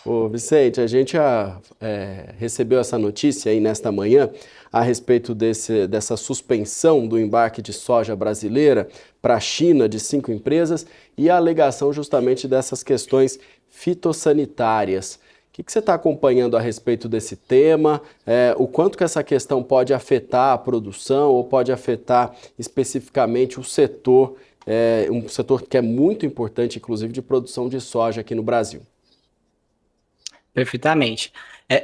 Ô Vicente, a gente recebeu essa notícia aí nesta manhã a respeito dessa suspensão do embarque de soja brasileira para a China de 5 empresas e a alegação justamente dessas questões fitossanitárias. O que você está acompanhando a respeito desse tema? O quanto que essa questão pode afetar a produção ou pode afetar especificamente o setor, um setor que é muito importante, inclusive, de produção de soja aqui no Brasil? Perfeitamente.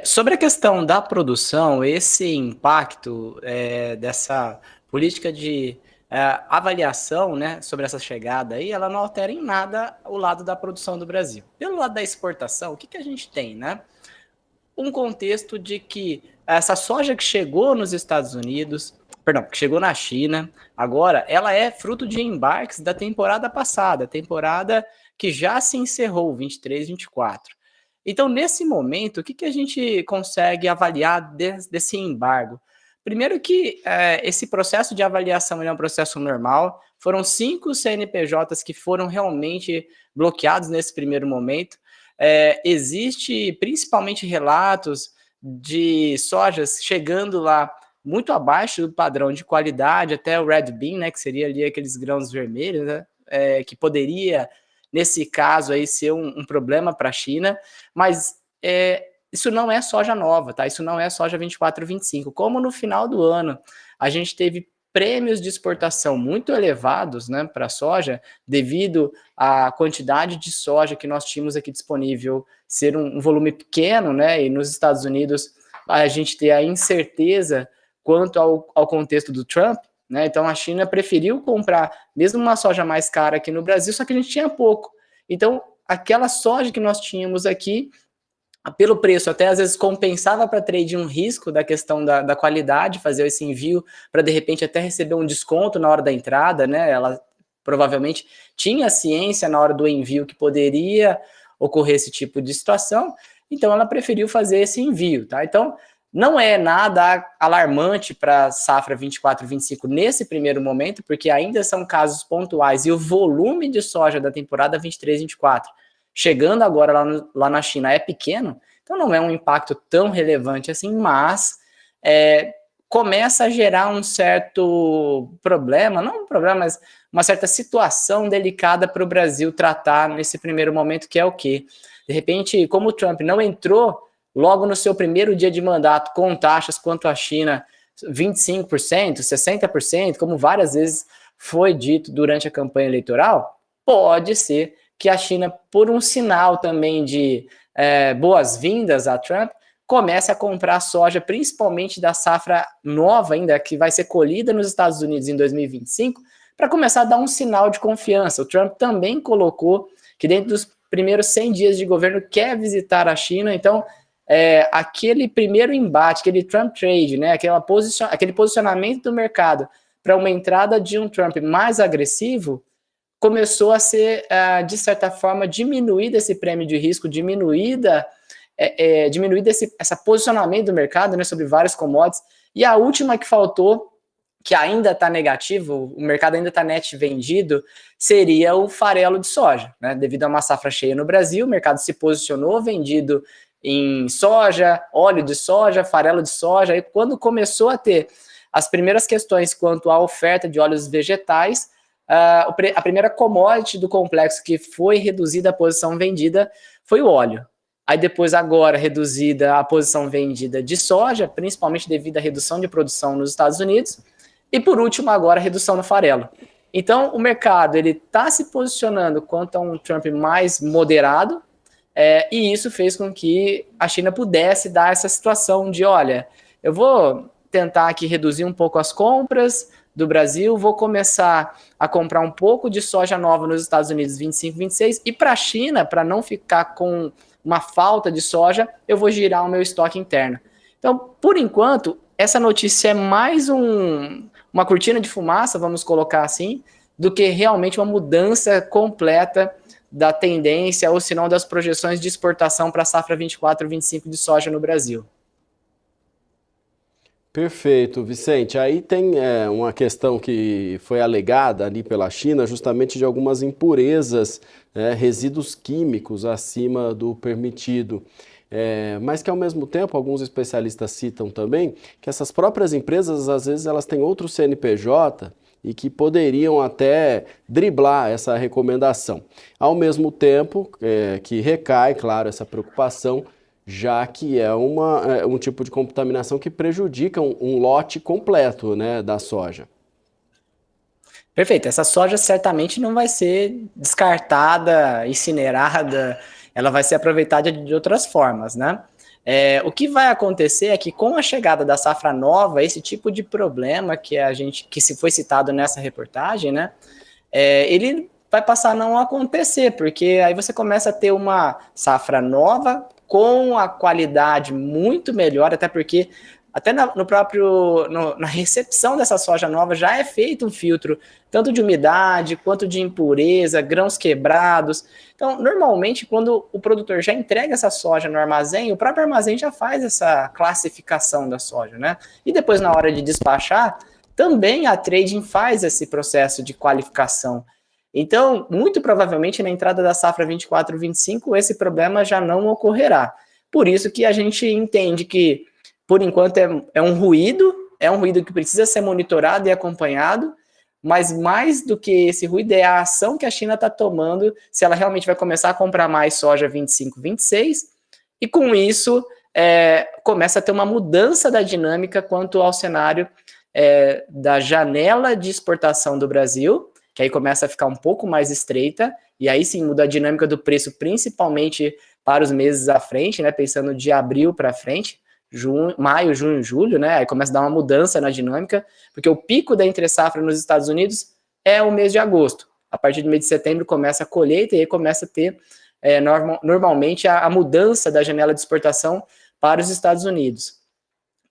Sobre a questão da produção, esse impacto dessa política de avaliação, né, sobre essa chegada aí, ela não altera em nada o lado da produção do Brasil. Pelo lado da exportação, o que a gente tem, né? Um contexto de que essa soja que chegou nos Estados Unidos, perdão, que chegou na China, agora ela é fruto de embarques da temporada passada, temporada que já se encerrou, 23, 24. Então, nesse momento, o que a gente consegue avaliar desse embargo? Primeiro que esse processo de avaliação é um processo normal, foram 5 CNPJs que foram realmente bloqueados nesse primeiro momento. Existe principalmente relatos de sojas chegando lá muito abaixo do padrão de qualidade, até o red bean, né, que seria ali aqueles grãos vermelhos, né, que poderia, nesse caso aí, ser um problema para a China, mas isso não é soja nova, tá? Isso não é soja 24, 25. Como no final do ano a gente teve prêmios de exportação muito elevados, né, para a soja, devido à quantidade de soja que nós tínhamos aqui disponível ser um volume pequeno, né, e nos Estados Unidos a gente ter a incerteza quanto ao contexto do Trump, né, então a China preferiu comprar mesmo uma soja mais cara aqui no Brasil, só que a gente tinha pouco. Então, aquela soja que nós tínhamos aqui, pelo preço, até às vezes compensava para trade um risco da questão da qualidade, fazer esse envio para de repente até receber um desconto na hora da entrada, né? Ela provavelmente tinha ciência na hora do envio que poderia ocorrer esse tipo de situação, então ela preferiu fazer esse envio, tá? Então, não é nada alarmante para a safra 24, 25 nesse primeiro momento, porque ainda são casos pontuais e o volume de soja da temporada 23, 24 chegando agora lá na China é pequeno, então não é um impacto tão relevante assim, mas começa a gerar um certo problema, não um problema, mas uma certa situação delicada para o Brasil tratar nesse primeiro momento, que é o quê? De repente, como o Trump não entrou logo no seu primeiro dia de mandato com taxas quanto a China, 25%, 60%, como várias vezes foi dito durante a campanha eleitoral, pode ser que a China, por um sinal também de boas-vindas a Trump, comece a comprar soja, principalmente da safra nova ainda, que vai ser colhida nos Estados Unidos em 2025, para começar a dar um sinal de confiança. O Trump também colocou que dentro dos primeiros 100 dias de governo quer visitar a China, então aquele primeiro embate, aquele Trump trade, né, aquele posicionamento do mercado para uma entrada de um Trump mais agressivo, começou a ser, de certa forma, diminuído esse prêmio de risco, diminuído esse posicionamento do mercado, né, sobre vários commodities. E a última que faltou, que ainda está negativo, o mercado ainda está net vendido, seria o farelo de soja, né? Devido a uma safra cheia no Brasil, o mercado se posicionou vendido em soja, óleo de soja, farelo de soja. E quando começou a ter as primeiras questões quanto à oferta de óleos vegetais, a primeira commodity do complexo que foi reduzida a posição vendida foi o óleo. Aí depois agora reduzida a posição vendida de soja, principalmente devido à redução de produção nos Estados Unidos. E por último agora a redução no farelo. Então o mercado ele está se posicionando quanto a um Trump mais moderado, e isso fez com que a China pudesse dar essa situação de, olha, eu vou tentar aqui reduzir um pouco as compras do Brasil, vou começar a comprar um pouco de soja nova nos Estados Unidos 25, 26, e para a China, para não ficar com uma falta de soja, eu vou girar o meu estoque interno. Então, por enquanto, essa notícia é mais uma cortina de fumaça, vamos colocar assim, do que realmente uma mudança completa da tendência, ou se não das projeções de exportação para a safra 24, 25 de soja no Brasil. Perfeito, Vicente. Aí tem uma questão que foi alegada ali pela China, justamente de algumas impurezas, resíduos químicos acima do permitido. Mas que ao mesmo tempo, alguns especialistas citam também que essas próprias empresas, às vezes, elas têm outro CNPJ e que poderiam até driblar essa recomendação. Ao mesmo tempo que recai, claro, essa preocupação, já que é um tipo de contaminação que prejudica um lote completo, né, da soja. Perfeito. Essa soja certamente não vai ser descartada, incinerada, ela vai ser aproveitada de outras formas, né? O que vai acontecer é que com a chegada da safra nova, esse tipo de problema que se foi citado nessa reportagem, né? Ele vai passar a não acontecer, porque aí você começa a ter uma safra nova com a qualidade muito melhor, até porque até na recepção dessa soja nova já é feito um filtro tanto de umidade quanto de impureza, grãos quebrados. Então, normalmente, quando o produtor já entrega essa soja no armazém, o próprio armazém já faz essa classificação da soja, né? E depois, na hora de despachar, também a trading faz esse processo de qualificação. Então, muito provavelmente, na entrada da safra 24-25, esse problema já não ocorrerá. Por isso que a gente entende que, por enquanto, é um ruído que precisa ser monitorado e acompanhado, mas mais do que esse ruído é a ação que a China está tomando, se ela realmente vai começar a comprar mais soja 25-26, e com isso começa a ter uma mudança da dinâmica quanto ao cenário da janela de exportação do Brasil, que aí começa a ficar um pouco mais estreita, e aí sim muda a dinâmica do preço, principalmente para os meses à frente, né, pensando de abril para frente, maio, junho, julho, né, aí começa a dar uma mudança na dinâmica, porque o pico da entre-safra nos Estados Unidos é o mês de agosto. A partir do mês de setembro começa a colheita e aí começa a ter normalmente a mudança da janela de exportação para os Estados Unidos.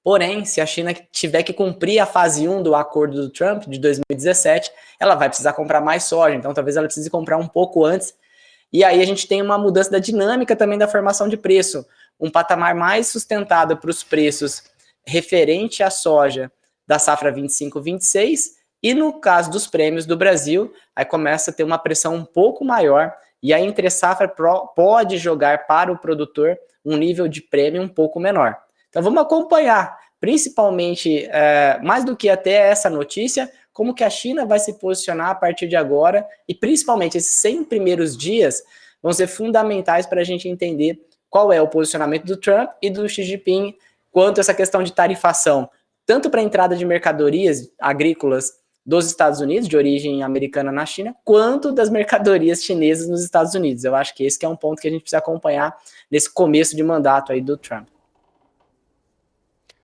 Porém, se a China tiver que cumprir a fase 1 do acordo do Trump de 2017, ela vai precisar comprar mais soja, então talvez ela precise comprar um pouco antes. E aí a gente tem uma mudança da dinâmica também da formação de preço, um patamar mais sustentado para os preços referente à soja da safra 25-26, e no caso dos prêmios do Brasil, aí começa a ter uma pressão um pouco maior, e a entre-safra pode jogar para o produtor um nível de prêmio um pouco menor. Então vamos acompanhar, principalmente, mais do que até essa notícia, como que a China vai se posicionar a partir de agora, e principalmente esses 100 primeiros dias vão ser fundamentais para a gente entender qual é o posicionamento do Trump e do Xi Jinping quanto a essa questão de tarifação, tanto para a entrada de mercadorias agrícolas dos Estados Unidos, de origem americana na China, quanto das mercadorias chinesas nos Estados Unidos. Eu acho que esse que é um ponto que a gente precisa acompanhar nesse começo de mandato aí do Trump.